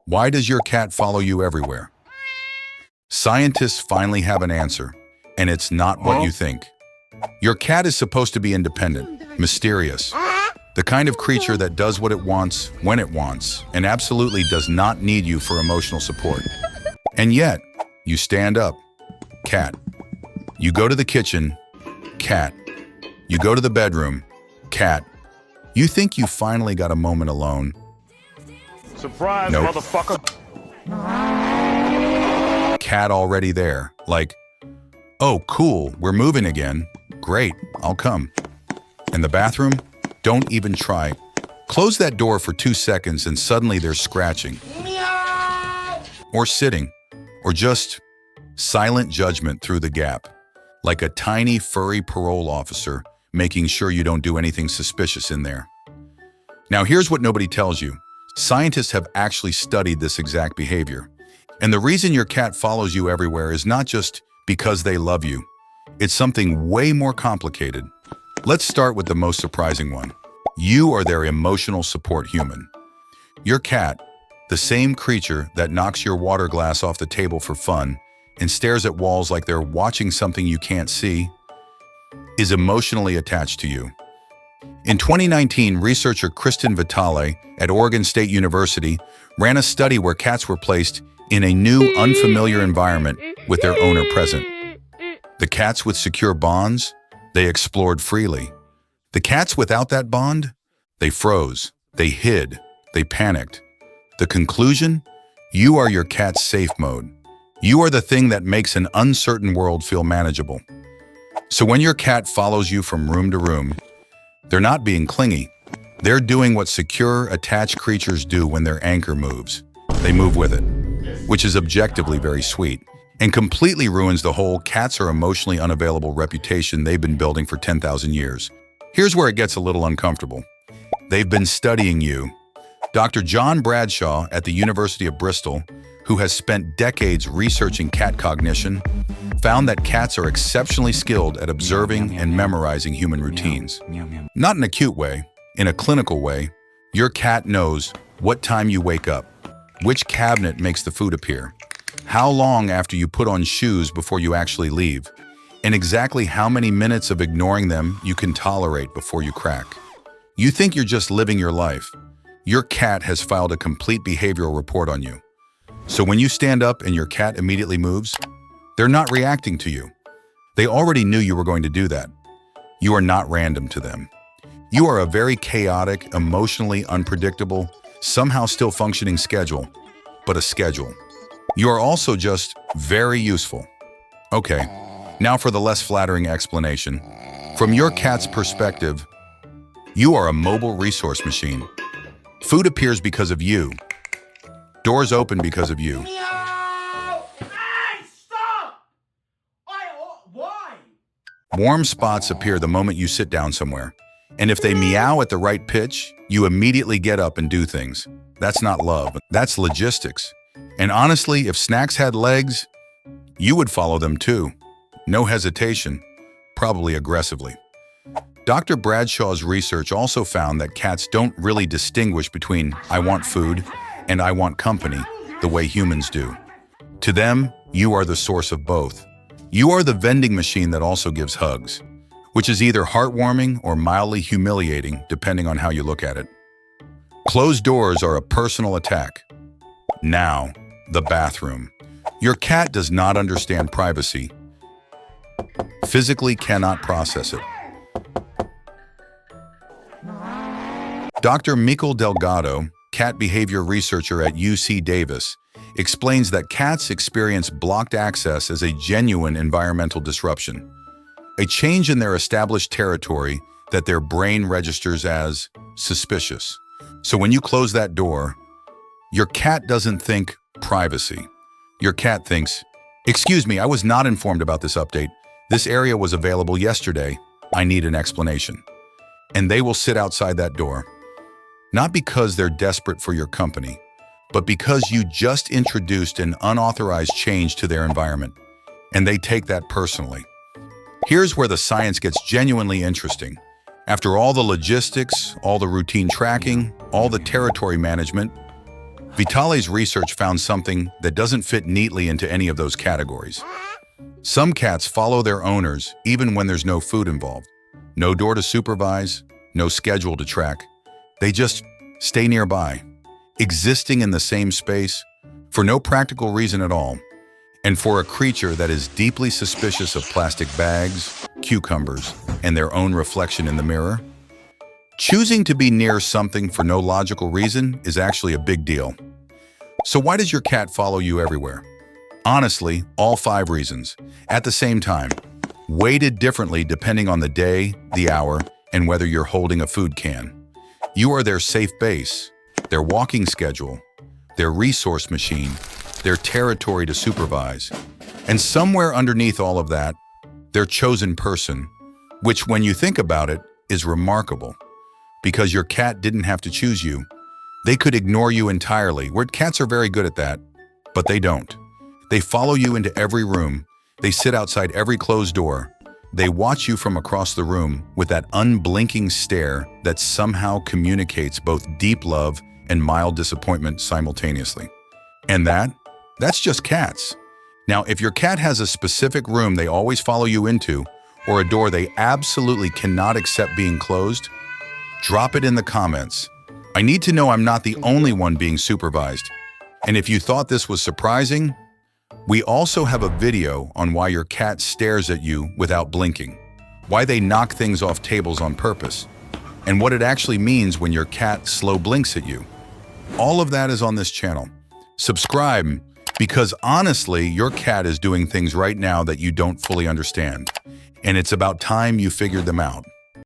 Why does your cat follow you everywhere? Scientists finally have an answer, and it's not what you think. Your cat is supposed to be independent, mysterious, the kind of creature that does what it wants, when it wants, and absolutely does not need you for emotional support. And yet, you stand up, cat. You go to the kitchen, cat. You go to the bedroom, cat. You think you finally got a moment alone. Surprise, Nope. motherfucker. Cat already there, like, oh, cool, we're moving again. Great, I'll come. And the bathroom? Don't even try. Close that door for 2 seconds and suddenly they're scratching. Meow. Or sitting. Or just silent judgment through the gap. Like a tiny, furry parole officer making sure you don't do anything suspicious in there. Now here's what nobody tells you. Scientists have actually studied this exact behavior. And the reason your cat follows you everywhere is not just because they love you. It's something way more complicated. Let's start with the most surprising one. You are their emotional support human. Your cat, the same creature that knocks your water glass off the table for fun and stares at walls like they're watching something you can't see, is emotionally attached to you. In 2019, researcher Kristen Vitale at Oregon State University ran a study where cats were placed in a new, unfamiliar environment with their owner present. The cats with secure bonds, they explored freely. The cats without that bond, they froze, they hid, they panicked. The conclusion? You are your cat's safe mode. You are the thing that makes an uncertain world feel manageable. So when your cat follows you from room to room, they're not being clingy. They're doing what secure, attached creatures do when their anchor moves. They move with it, which is objectively very sweet, and completely ruins the whole cats are emotionally unavailable reputation they've been building for 10,000 years. Here's where it gets a little uncomfortable. They've been studying you. Dr. John Bradshaw at the University of Bristol, who has spent decades researching cat cognition, found that cats are exceptionally skilled at observing and memorizing human routines. Not in a cute way, in a clinical way. Your cat knows what time you wake up, which cabinet makes the food appear, how long after you put on shoes before you actually leave, and exactly how many minutes of ignoring them you can tolerate before you crack. You think you're just living your life. Your cat has filed a complete behavioral report on you. So when you stand up and your cat immediately moves, they're not reacting to you. They already knew you were going to do that. You are not random to them. You are a very chaotic, emotionally unpredictable, somehow still functioning schedule, but a schedule. You are also just very useful. Okay, now for the less flattering explanation. From your cat's perspective, you are a mobile resource machine. Food appears because of you. Doors open because of you. Meow. Hey, stop! Why? Warm spots appear the moment you sit down somewhere. And if they meow at the right pitch, you immediately get up and do things. That's not love, that's logistics. And honestly, if snacks had legs, you would follow them too. No hesitation, probably aggressively. Dr. Bradshaw's research also found that cats don't really distinguish between I want food and I want company the way humans do. To them, you are the source of both. You are the vending machine that also gives hugs, which is either heartwarming or mildly humiliating depending on how you look at it. Closed doors are a personal attack. Now, the bathroom. Your cat does not understand privacy, physically cannot process it. Dr. Michael Delgado, cat behavior researcher at UC Davis, explains that cats experience blocked access as a genuine environmental disruption, a change in their established territory that their brain registers as suspicious. So when you close that door, your cat doesn't think privacy. Your cat thinks, excuse me, I was not informed about this update. This area was available yesterday. I need an explanation. And they will sit outside that door. Not because they're desperate for your company, but because you just introduced an unauthorized change to their environment, and they take that personally. Here's where the science gets genuinely interesting. After all the logistics, all the routine tracking, all the territory management, Vitale's research found something that doesn't fit neatly into any of those categories. Some cats follow their owners even when there's no food involved. No door to supervise, no schedule to track. They just stay nearby, existing in the same space for no practical reason at all. And for a creature that is deeply suspicious of plastic bags, cucumbers, and their own reflection in the mirror, choosing to be near something for no logical reason is actually a big deal. So why does your cat follow you everywhere? Honestly, all 5 reasons, at the same time, weighted differently depending on the day, the hour, and whether you're holding a food can. You are their safe base, their walking schedule, their resource machine, their territory to supervise, and somewhere underneath all of that, their chosen person, which when you think about it, is remarkable. Because your cat didn't have to choose you. They could ignore you entirely, where cats are very good at that, but they don't. They follow you into every room, they sit outside every closed door, they watch you from across the room with that unblinking stare that somehow communicates both deep love and mild disappointment simultaneously. And that's just cats. Now, if your cat has a specific room they always follow you into, or a door they absolutely cannot accept being closed, drop it in the comments. I need to know I'm not the only one being supervised. And if you thought this was surprising, we also have a video on why your cat stares at you without blinking, why they knock things off tables on purpose, and what it actually means when your cat slow blinks at you. All of that is on this channel. Subscribe, because honestly, your cat is doing things right now that you don't fully understand, and it's about time you figured them out.